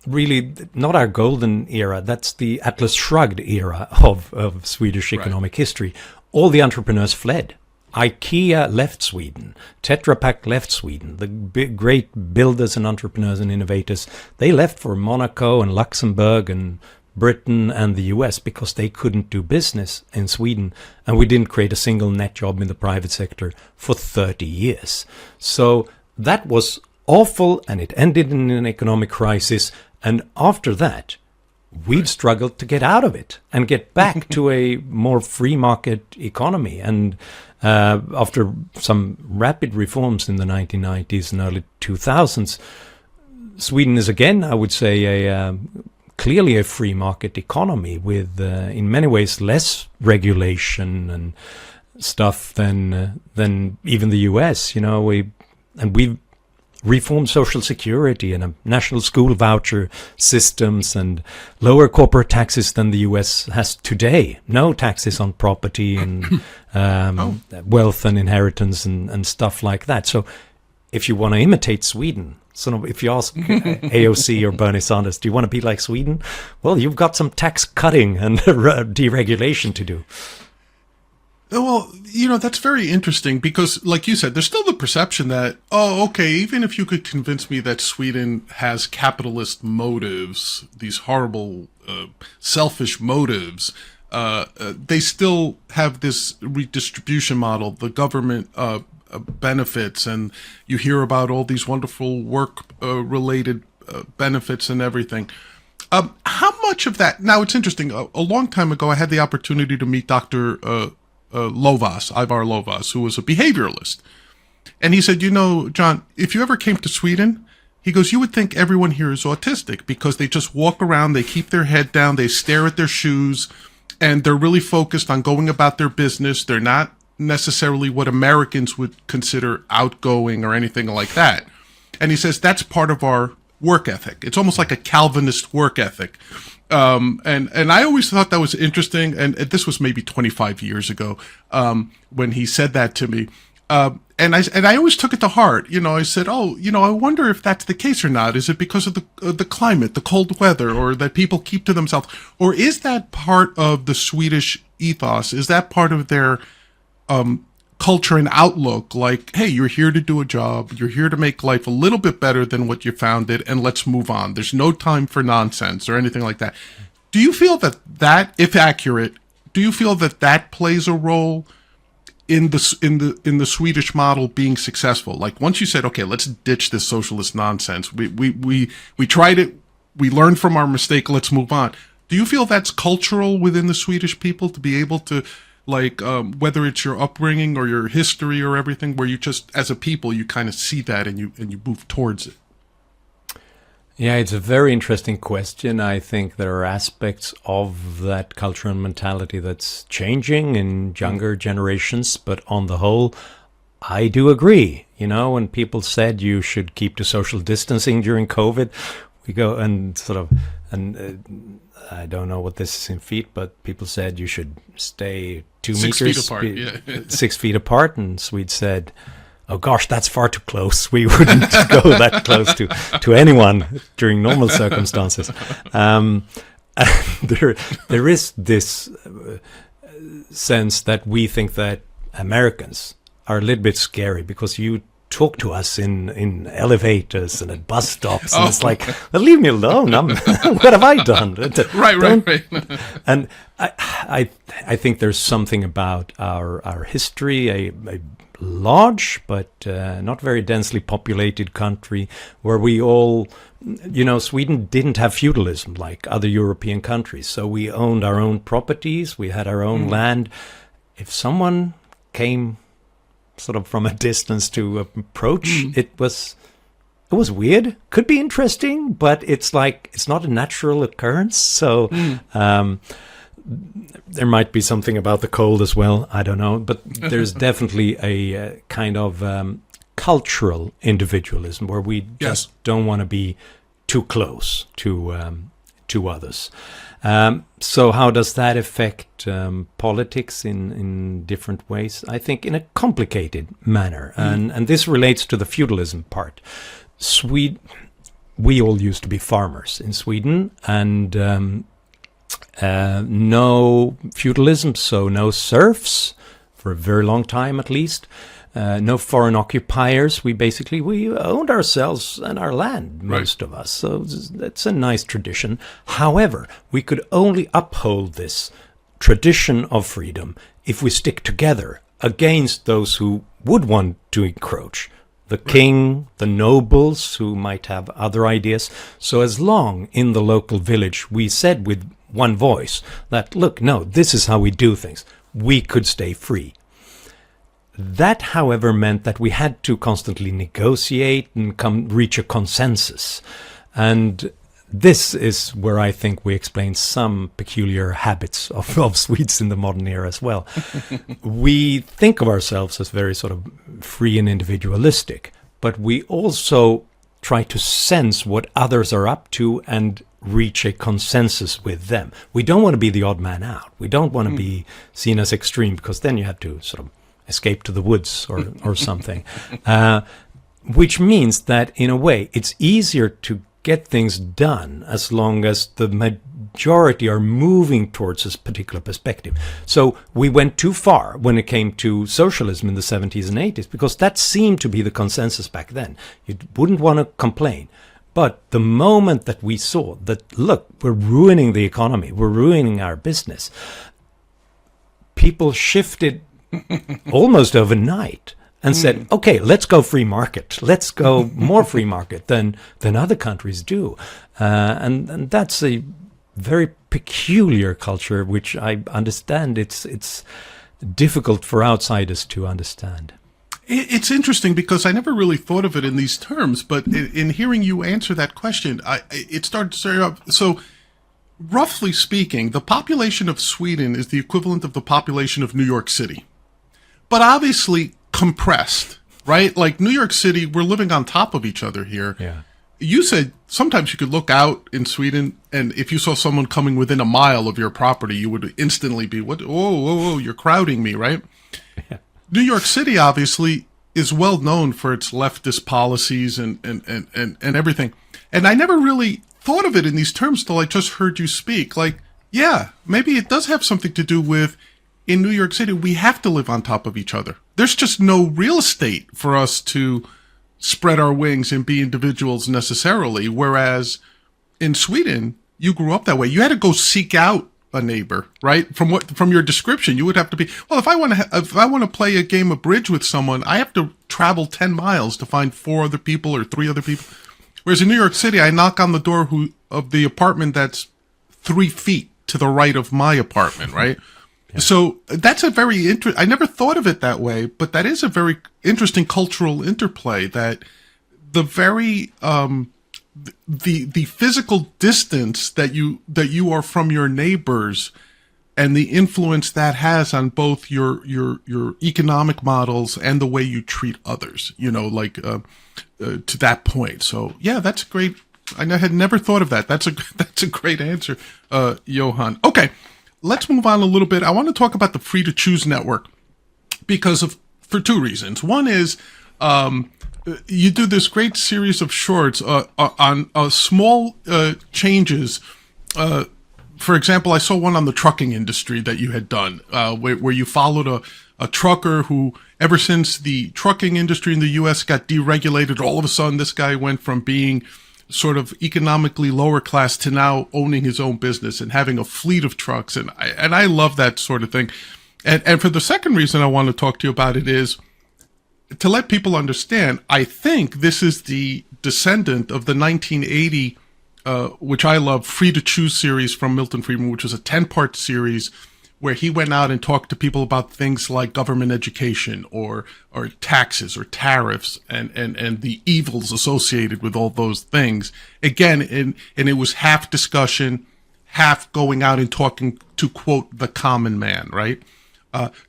really not our golden era. That's the Atlas Shrugged era of Swedish economic history. All the entrepreneurs fled. IKEA left Sweden, Tetra Pak left Sweden, the big, great builders and entrepreneurs and innovators, they left for Monaco and Luxembourg and Britain and the US because they couldn't do business in Sweden, and we didn't create a single net job in the private sector for 30 years. So that was awful, and it ended in an economic crisis, and after that, we've struggled to get out of it and get back to a more free market economy. And after some rapid reforms in the 1990s and early 2000s, Sweden is again, I would say, clearly a free market economy with, in many ways, less regulation and stuff than even the US. You know, we've reformed Social Security and a national school voucher systems and lower corporate taxes than the US has today. No taxes on property and wealth and inheritance and stuff like that. So if you want to imitate Sweden, sort of, if you ask AOC or Bernie Sanders, do you want to be like Sweden? Well, you've got some tax cutting and deregulation to do. Well, you know, that's very interesting because, like you said, there's still the perception that, oh, okay, even if you could convince me that Sweden has capitalist motives, these horrible, selfish motives, they still have this redistribution model, the government benefits, and you hear about all these wonderful work-related benefits and everything. How much of that, now it's interesting, a long time ago I had the opportunity to meet Dr. Ivar Lovas, who was a behavioralist. And he said, you know, John, if you ever came to Sweden, he goes, you would think everyone here is autistic because they just walk around, they keep their head down, they stare at their shoes, and they're really focused on going about their business. They're not necessarily what Americans would consider outgoing or anything like that. And he says that's part of our work ethic. It's almost like a Calvinist work ethic. And I always thought that was interesting. And this was maybe 25 years ago, when he said that to me. And I always took it to heart. You know, I said, oh, you know, I wonder if that's the case or not. Is it because of the climate, the cold weather, or that people keep to themselves? Or is that part of the Swedish ethos? Is that part of their, culture and outlook, like, hey, you're here to do a job, you're here to make life a little bit better than what you found it, and let's move on. There's no time for nonsense or anything like that. Do you feel that, if accurate, do you feel that plays a role in the Swedish model being successful? Like, once you said, okay, let's ditch this socialist nonsense, we tried it, we learned from our mistake, let's move on. Do you feel that's cultural within the Swedish people to be able to, like, whether it's your upbringing or your history or everything, where you just, as a people, you kind of see that and you move towards it? Yeah, it's a very interesting question. I think there are aspects of that cultural mentality that's changing in younger generations, but on the whole, I do agree. You know, when people said you should keep to social distancing during COVID, we go and sort of, I don't know what this is in feet, but people said you should stay 2 meters, 6 feet apart, yeah. 6 feet apart, and Swede said, oh gosh, that's far too close. We wouldn't go that close to anyone during normal circumstances. There is this sense that we think that Americans are a little bit scary because you talk to us in elevators and at bus stops, and it's like, well, leave me alone. What have I done? Right. And I think there's something about our history, a large but not very densely populated country where we all, you know, Sweden didn't have feudalism like other European countries, so we owned our own properties, we had our own land. If someone came sort of from a distance to approach, it was weird. Could be interesting, but it's like, it's not a natural occurrence. So there might be something about the cold as well. I don't know, but there's definitely a kind of cultural individualism where we just don't want to be too close to others. So how does that affect politics in different ways? I think in a complicated manner. And this relates to the feudalism part. We all used to be farmers in Sweden, and no feudalism, so no serfs for a very long time at least. No foreign occupiers. We owned ourselves and our land, most of us. So that's a nice tradition. However, we could only uphold this tradition of freedom if we stick together against those who would want to encroach. The king, the nobles who might have other ideas. So as long in the local village we said with one voice that, look, no, this is how we do things, we could stay free. That, however, meant that we had to constantly negotiate and reach a consensus. And this is where I think we explain some peculiar habits of Swedes in the modern era as well. We think of ourselves as very sort of free and individualistic, but we also try to sense what others are up to and reach a consensus with them. We don't want to be the odd man out. We don't want to be seen as extreme, because then you have to sort of escape to the woods or something. Which means that, in a way, it's easier to get things done as long as the majority are moving towards this particular perspective. So we went too far when it came to socialism in the 70s and 80s, because that seemed to be the consensus back then. You wouldn't want to complain. But the moment that we saw that, look, we're ruining the economy, we're ruining our business, people shifted almost overnight and said, okay, let's go free market. Let's go more free market than other countries do. And that's a very peculiar culture, which I understand it's difficult for outsiders to understand. It's interesting because I never really thought of it in these terms, but in hearing you answer that question, it started to stir up. So, roughly speaking, the population of Sweden is the equivalent of the population of New York City. But obviously compressed, right? Like New York City, we're living on top of each other here. Yeah. You said sometimes you could look out in Sweden, and if you saw someone coming within a mile of your property, you would instantly be, "What? Whoa, you're crowding me," right? Yeah. New York City, obviously, is well known for its leftist policies and everything. And I never really thought of it in these terms till I just heard you speak. Like, yeah, maybe it does have something to do with, in New York City, we have to live on top of each other. There's just no real estate for us to spread our wings and be individuals necessarily. Whereas in Sweden, you grew up that way. You had to go seek out a neighbor, right? From your description, you would have to be, well, if I want to play a game of bridge with someone, I have to travel 10 miles to find 4 other people or 3 other people. Whereas in New York City, I knock on the door of the apartment that's 3 feet to the right of my apartment, right? Yeah. So that's a very I never thought of it that way, but that is a very interesting cultural interplay, that the very, the physical distance that you are from your neighbors and the influence that has on both your economic models and the way you treat others, to that point. So yeah, that's great. I had never thought of that. That's a great answer, Johan. Okay. Let's move on a little bit. I want to talk about the Free to Choose network for 2 reasons. One is, you do this great series of shorts on small changes. For example, I saw one on the trucking industry that you had done, where you followed a trucker who, ever since the trucking industry in the U.S. got deregulated, all of a sudden this guy went from being sort of economically lower class to now owning his own business and having a fleet of trucks. And I love that sort of thing. And for the second reason I want to talk to you about it is to let people understand, I think this is the descendant of the 1980, which I love, Free to Choose series from Milton Friedman, which was a 10-part series where he went out and talked to people about things like government education or taxes or tariffs and the evils associated with all those things. Again, and it was half discussion, half going out and talking to, quote, the common man, right?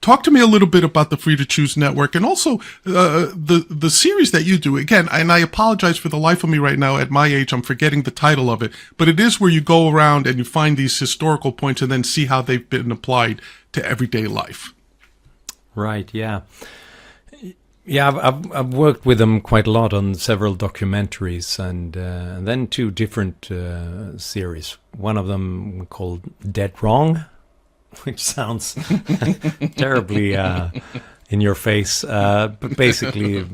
Talk to me a little bit about the Free to Choose network and also the series that you do. Again, and I apologize for the life of me right now. At my age, I'm forgetting the title of it. But it is where you go around and you find these historical points and then see how they've been applied to everyday life. Right, yeah. Yeah, I've worked with them quite a lot on several documentaries and then 2 different series. One of them called Dead Wrong, which sounds terribly in your face, but basically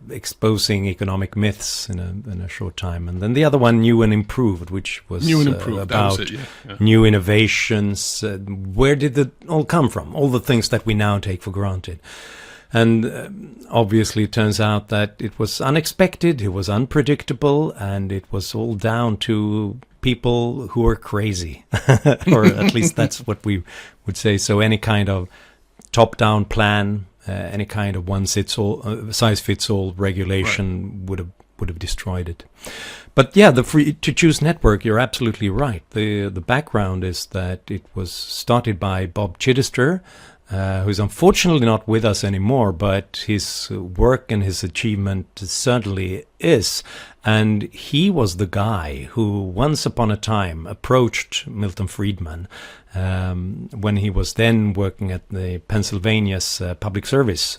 exposing economic myths in a short time. And then the other one, New and Improved, which was about new innovations. Where did it all come from? All the things that we now take for granted. And obviously it turns out that it was unexpected, it was unpredictable, and it was all down to people who are crazy. Or at least that's what we would say. So any kind of top-down plan, any kind of size-fits-all regulation would have destroyed it. But yeah, the free to choose network, you're absolutely right. The background is that it was started by Bob Chittister, who's unfortunately not with us anymore, but his work and his achievement certainly is. And he was the guy who once upon a time approached Milton Friedman when he was then working at the Pennsylvania's public service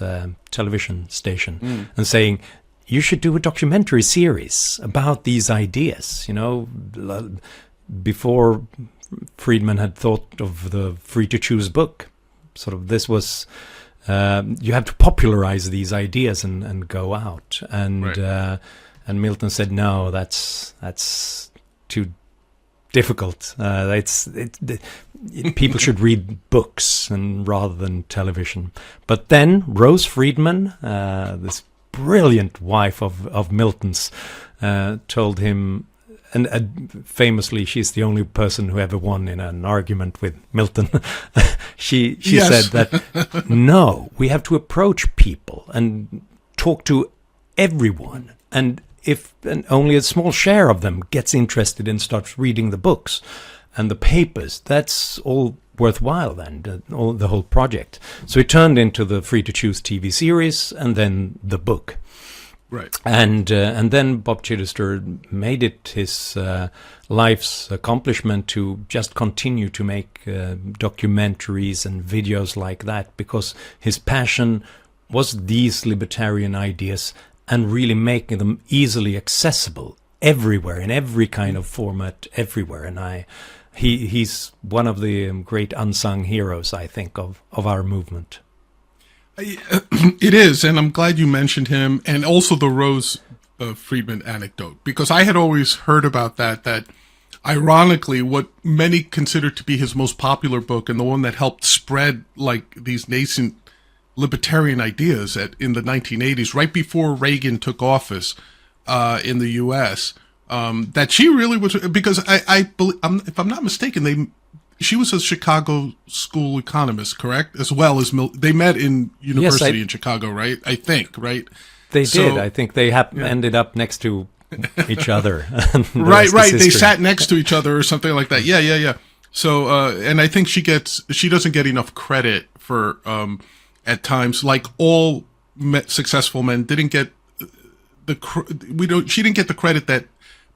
television station and saying, you should do a documentary series about these ideas. You know, before Friedman had thought of the Free to Choose book. Sort of this was, you have to popularize these ideas and go out. And and Milton said, no, that's too difficult. People should read books and rather than television. But then Rose Friedman, this brilliant wife of Milton's, told him, and famously, she's the only person who ever won in an argument with Milton. She said that, no, we have to approach people and talk to everyone. And if only a small share of them gets interested and starts reading the books and the papers, that's all worthwhile then, the whole project. So it turned into the Free to Choose TV series and then the book. Right. And then Bob Chittister made it his life's accomplishment to just continue to make documentaries and videos like that, because his passion was these libertarian ideas and really making them easily accessible everywhere, in every kind of format, everywhere. And he's one of the great unsung heroes, I think, of our movement. It is, and I'm glad you mentioned him, and also the Rose Friedman anecdote, because I had always heard about that ironically, what many consider to be his most popular book and the one that helped spread like these nascent libertarian ideas in the 1980s, right before Reagan took office in the U.S., that she really was, because I believe, if I'm not mistaken, she was a Chicago school economist, correct? As well as they met in university in Chicago, right? I think, right? They did. I think they ended up next to each other. Right. They sat next to each other or something like that. Yeah. So, and I think she doesn't get enough credit for, at times, like all successful men didn't get she didn't get the credit that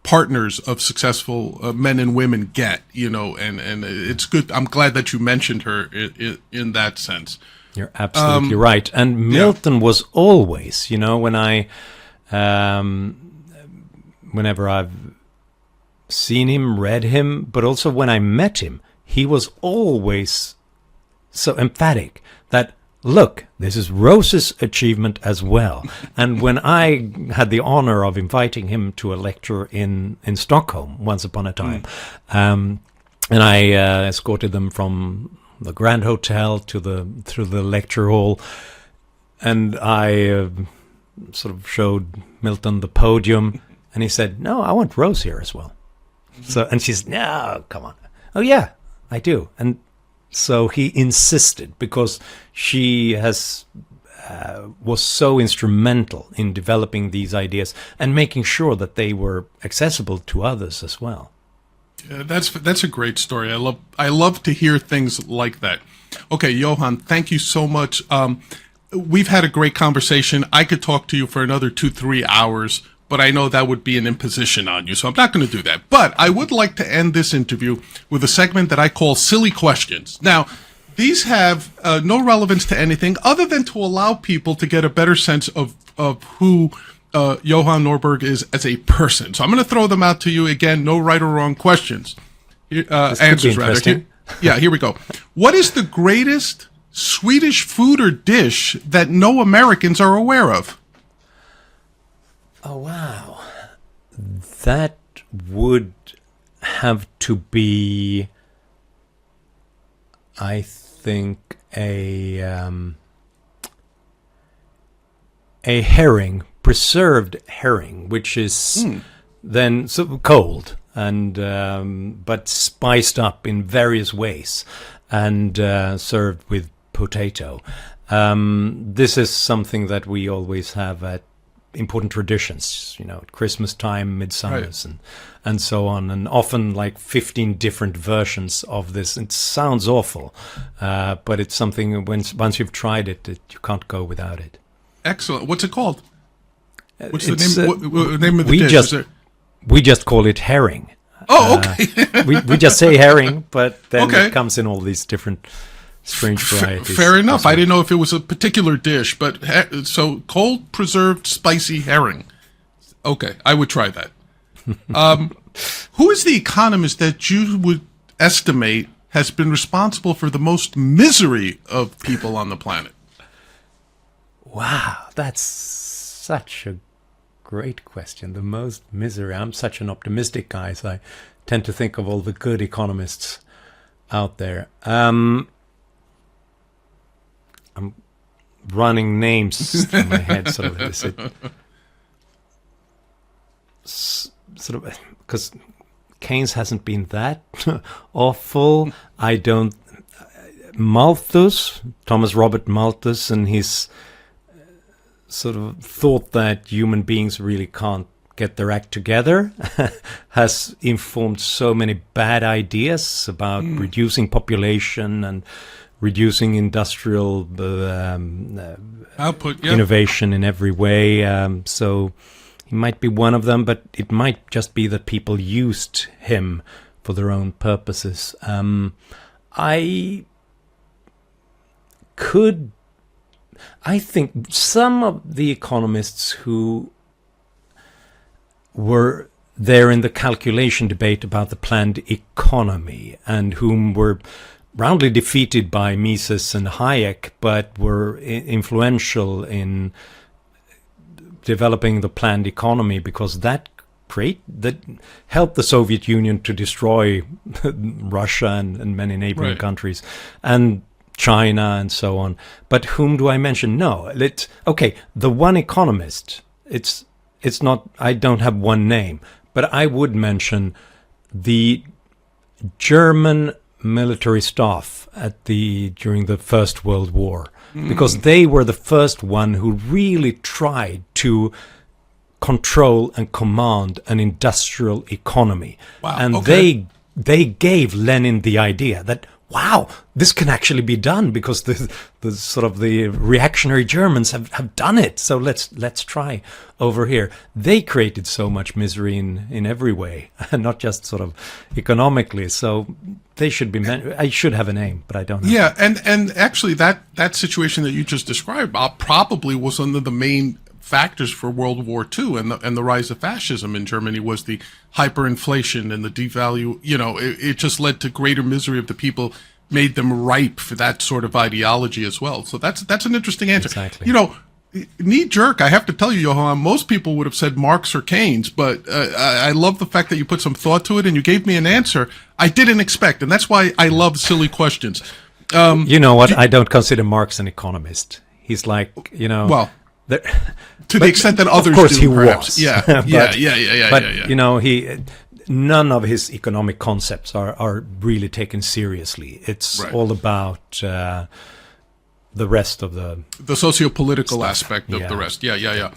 partners of successful men and women get, and it's good. I'm glad that you mentioned her in that sense. You're absolutely right. And Milton was always, whenever I've seen him, read him, but also when I met him, he was always so emphatic that, look, this is Rose's achievement as well. And when I had the honor of inviting him to a lecture in Stockholm once upon a time, and I escorted them from the Grand Hotel through the lecture hall, and I sort of showed Milton the podium, and he said, "No, I want Rose here as well." And she said, "No, come on." "Oh yeah, I do." And so he insisted, because she was so instrumental in developing these ideas and making sure that they were accessible to others as well. Yeah, that's a great story. I love to hear things like that. Okay, Johan, thank you so much. We've had a great conversation. I could talk to you for another 2-3 hours, but I know that would be an imposition on you, so I'm not going to do that. But I would like to end this interview with a segment that I call Silly Questions. Now, these have no relevance to anything other than to allow people to get a better sense of who Johan Norberg is as a person. So I'm going to throw them out to you again. No right or wrong questions. Answers, rather. Yeah, here we go. What is the greatest Swedish food or dish that no Americans are aware of? Oh, wow. That would have to be, I think, a herring, preserved herring, which is then cold and but spiced up in various ways and served with potato. This is something that we always have at important traditions, at Christmas time, midsummers, Right. and so on, and often like 15 different versions of this. It sounds awful, but it's something once you've tried it, you can't go without it. Excellent. What's it called? What's the It's, name? What name of the dish? We just call it herring. Oh, okay. We just say herring, but then Okay. it comes in all these different strange varieties. Fair enough. as well. I didn't know if it was a particular dish, but so cold preserved spicy herring. Okay, I would try that. Who is the economist that you would estimate has been responsible for the most misery of people on the planet? Wow, that's such a great question. The most misery. I'm such an optimistic guy, so I tend to think of all the good economists out there. I'm running names through my head, sort of. Is it sort of because Keynes hasn't been that awful. I don't. Malthus, Thomas Robert Malthus, and his sort of thought that human beings really can't get their act together has informed so many bad ideas about reducing population and reducing industrial Output, yeah. innovation in every way. So he might be one of them, but it might just be that people used him for their own purposes. I think some of the economists who were there in the calculation debate about the planned economy and whom were roundly defeated by Mises and Hayek, but were influential in developing the planned economy because that helped the Soviet Union to destroy Russia and many neighboring Right. countries and China and so on. But whom do I mention? No, the one economist. It's not. I don't have one name, but I would mention the German military staff during the First World War, because they were the first one who really tried to control and command an industrial economy. Wow, And okay. they gave Lenin the idea that, wow, this can actually be done because the sort of the reactionary Germans have done it. So let's try over here. They created so much misery in every way, and not just sort of economically. So they should be I should have a name, but I don't know. Yeah, and actually that situation that you just described probably was one of the main factors for World War II and the rise of fascism in Germany was the hyperinflation and the devalue. It just led to greater misery of the people, made them ripe for that sort of ideology as well. So that's an interesting answer. Exactly. Knee jerk, I have to tell you, Johan, most people would have said Marx or Keynes, but I love the fact that you put some thought to it and you gave me an answer I didn't expect, and that's why I love silly questions. You know what? I don't consider Marx an economist. He's like, Well, the- to the extent that others of course do, he perhaps. was. Yeah, But- yeah. But none of his economic concepts are really taken seriously. It's Right. all about the rest of the. The socio-political Stuff. aspect of Yeah. the rest. Yeah.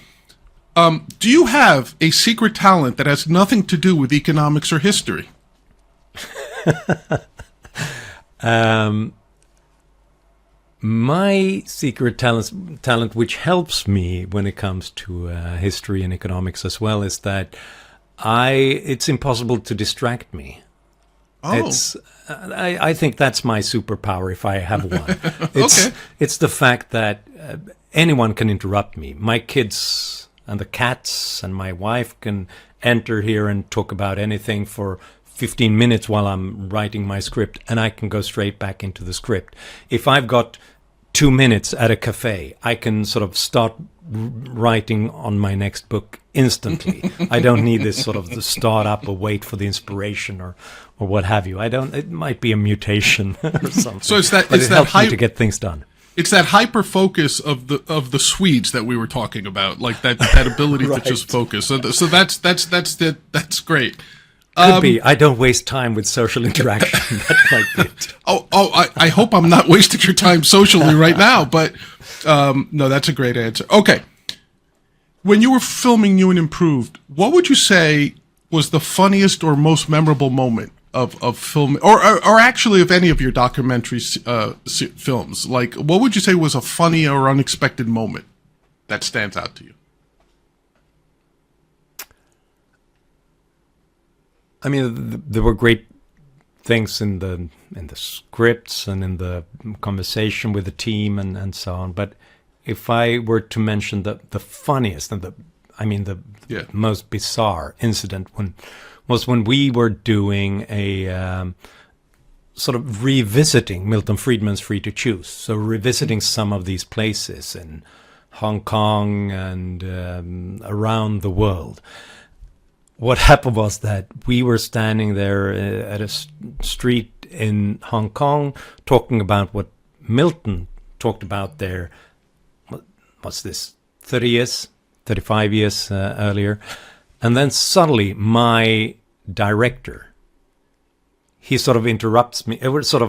Do you have a secret talent that has nothing to do with economics or history? My secret talent, which helps me when it comes to history and economics as well, is that it's impossible to distract me. Oh, I think that's my superpower if I have one. Okay. It's the fact that anyone can interrupt me. My kids and the cats and my wife can enter here and talk about anything for 15 minutes while I'm writing my script, and I can go straight back into the script. If I've got 2 minutes at a cafe, I can sort of start writing on my next book instantly. I don't need this sort of the start up or wait for the inspiration or what have you. It might be a mutation or something. So it's that, but it's it that helps me to get things done. It's that hyper focus of the Swedes that we were talking about, like that ability Right. to just focus. So that's great. Could be. I don't waste time with social interaction. That might be it. I hope I'm not wasting your time socially right now, but no, that's a great answer. Okay. When you were filming New and Improved, what would you say was the funniest or most memorable moment of film, or actually of any of your documentary films? Like, what would you say was a funny or unexpected moment that stands out to you? I mean, there were great things in the scripts and in the conversation with the team and so on. But if I were to mention the funniest and the most bizarre incident was when we were doing a sort of revisiting Milton Friedman's Free to Choose. So revisiting some of these places in Hong Kong and around the world. What happened was that we were standing there at a street in Hong Kong talking about what Milton talked about there. What's this? 30 years, 35 years earlier. And then suddenly my director, he sort of interrupts me.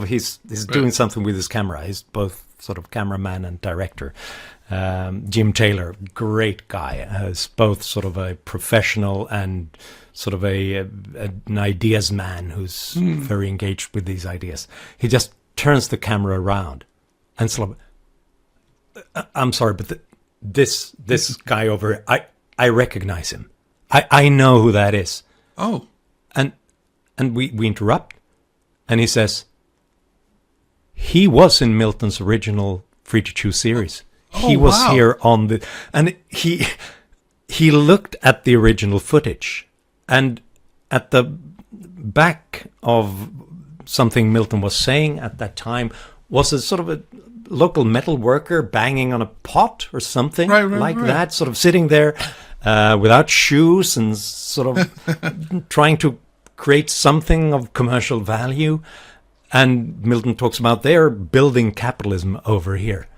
He's doing something with his camera. He's both sort of cameraman and director. Jim Taylor, great guy, is both sort of a professional and sort of an ideas man who's very engaged with these ideas. He just turns the camera around and sort of, I'm sorry, but this guy over here, I recognize him. I know who that is. Oh. And we interrupt, and he says, he was in Milton's original Free to Choose series. He was here on the, and he looked at the original footage, and at the back of something Milton was saying at that time was a sort of a local metal worker banging on a pot or something like that, sort of sitting there without shoes and sort of trying to create something of commercial value. And Milton talks about they're building capitalism over here.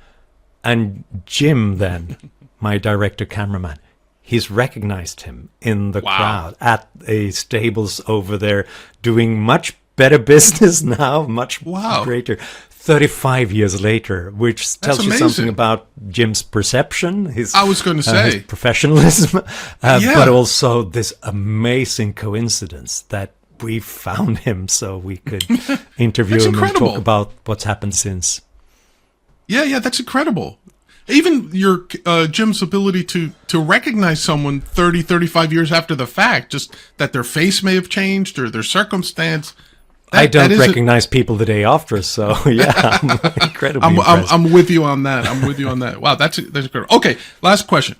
And Jim then, my director cameraman, he's recognized him in the crowd at a stables over there, doing much better business now, much greater. 35 years later, which tells you something about Jim's perception, his professionalism, but also this amazing coincidence that we found him so we could interview him and talk about what's happened since. Yeah, that's incredible. Even your Jim's ability to recognize someone 30, 35 years after the fact, just that their face may have changed or their circumstance. I don't recognize people the day after, so yeah, I'm incredibly impressed. I'm with you on that. Wow, that's incredible. Okay, last question.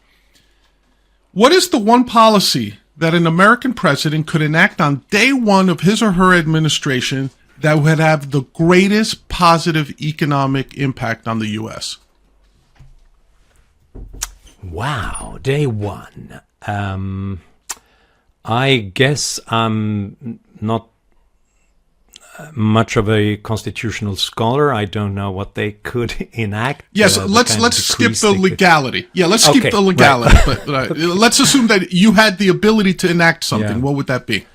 What is the one policy that an American president could enact on day one of his or her administration that would have the greatest positive economic impact on the U.S.? Wow, day one. I guess I'm not much of a constitutional scholar. I don't know what they could enact. Yes, let's skip the legality. Yeah, let's skip the legality. Right. But let's assume that you had the ability to enact something. Yeah. What would that be?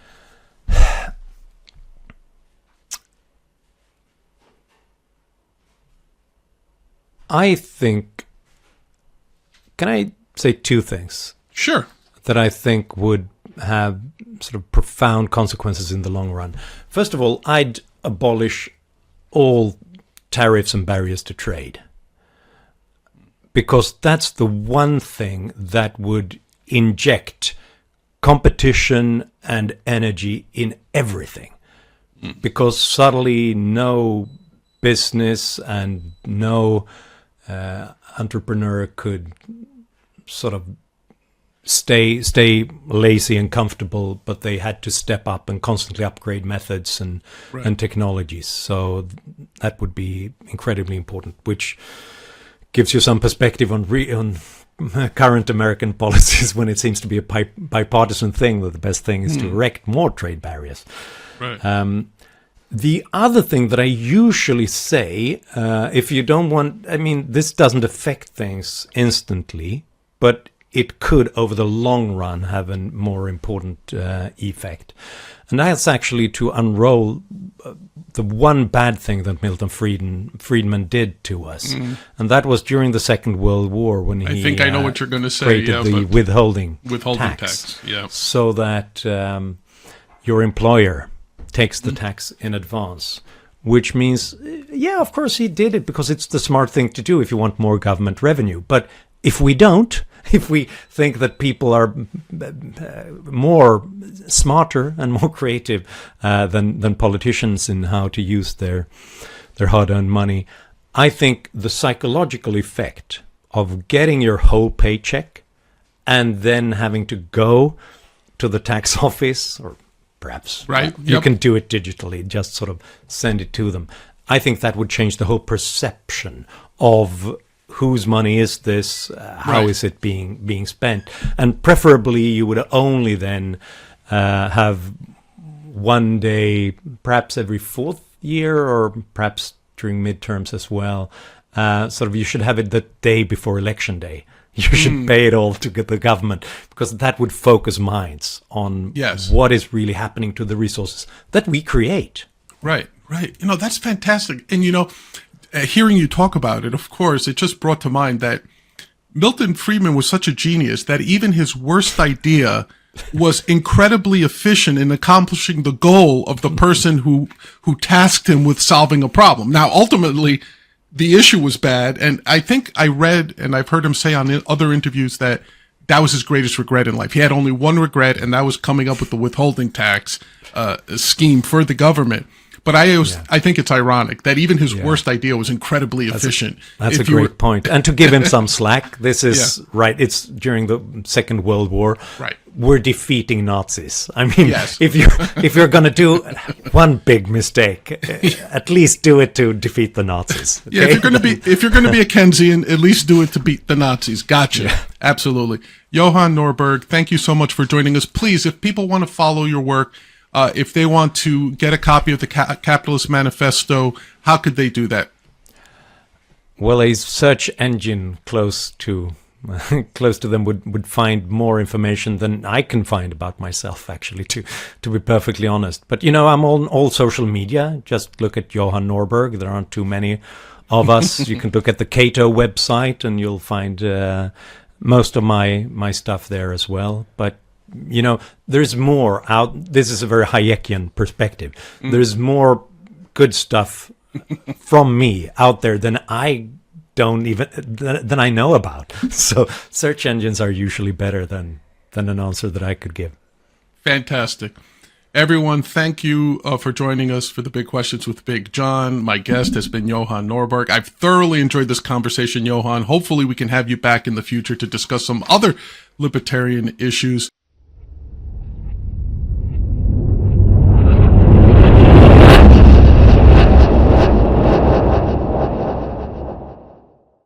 I think, can I say two things? Sure. That I think would have sort of profound consequences in the long run. First of all, I'd abolish all tariffs and barriers to trade. Because that's the one thing that would inject competition and energy in everything. Because suddenly no business and no entrepreneur could sort of stay lazy and comfortable, but they had to step up and constantly upgrade methods and technologies. So that would be incredibly important, which gives you some perspective on current American policies when it seems to be a bipartisan thing, that the best thing is to erect more trade barriers. Right. The other thing that I usually say, if you don't want, I mean, this doesn't affect things instantly, but it could, over the long run, have a more important effect. And that's actually to unroll the one bad thing that Milton Friedman did to us. And that was during the Second World War, when he I think I know what you're going to say. created the withholding tax. Yeah. So that your employer takes the tax in advance, which means, yeah, of course he did it because it's the smart thing to do if you want more government revenue. But if we don't, if we think that people are smarter and more creative than politicians in how to use their hard-earned money, I think the psychological effect of getting your whole paycheck and then having to go to the tax office, or perhaps you can do it digitally, just sort of send it to them. I think that would change the whole perception of whose money is this, how is it being spent, and preferably you would only then have one day, perhaps every fourth year, or perhaps during midterms as well. Sort of, you should have it the day before election day. You should pay it all to get the government, because that would focus minds on what is really happening to the resources that we create. Right. That's fantastic. And, hearing you talk about it, of course, it just brought to mind that Milton Friedman was such a genius that even his worst idea was incredibly efficient in accomplishing the goal of the person who tasked him with solving a problem. Now, ultimately, the issue was bad, and I think I read, and I've heard him say on other interviews, that was his greatest regret in life. He had only one regret, and that was coming up with the withholding tax scheme for the government. But I think it's ironic that even his worst idea was incredibly efficient. That's a great point. And to give him some slack, this is right. It's during the Second World War. Right. We're defeating Nazis. I mean, if you're going to do one big mistake, at least do it to defeat the Nazis. Okay? Yeah. If you're going to be a Keynesian, at least do it to beat the Nazis. Gotcha. Yeah. Absolutely. Johan Norberg, thank you so much for joining us. Please, if people want to follow your work, if they want to get a copy of the Capitalist Manifesto, how could they do that? Well, a search engine close to them would find more information than I can find about myself, actually, to be perfectly honest. But, I'm on all social media. Just look at Johan Norberg. There aren't too many of us. You can look at the Cato website, and you'll find most of my stuff there as well. But there's more out. This is a very Hayekian perspective. There's more good stuff from me out there than I know about. So search engines are usually better than an answer that I could give. Fantastic. Everyone, thank you for joining us for the Big Questions with Big John. My guest has been Johan Norberg. I've thoroughly enjoyed this conversation, Johan. Hopefully we can have you back in the future to discuss some other libertarian issues.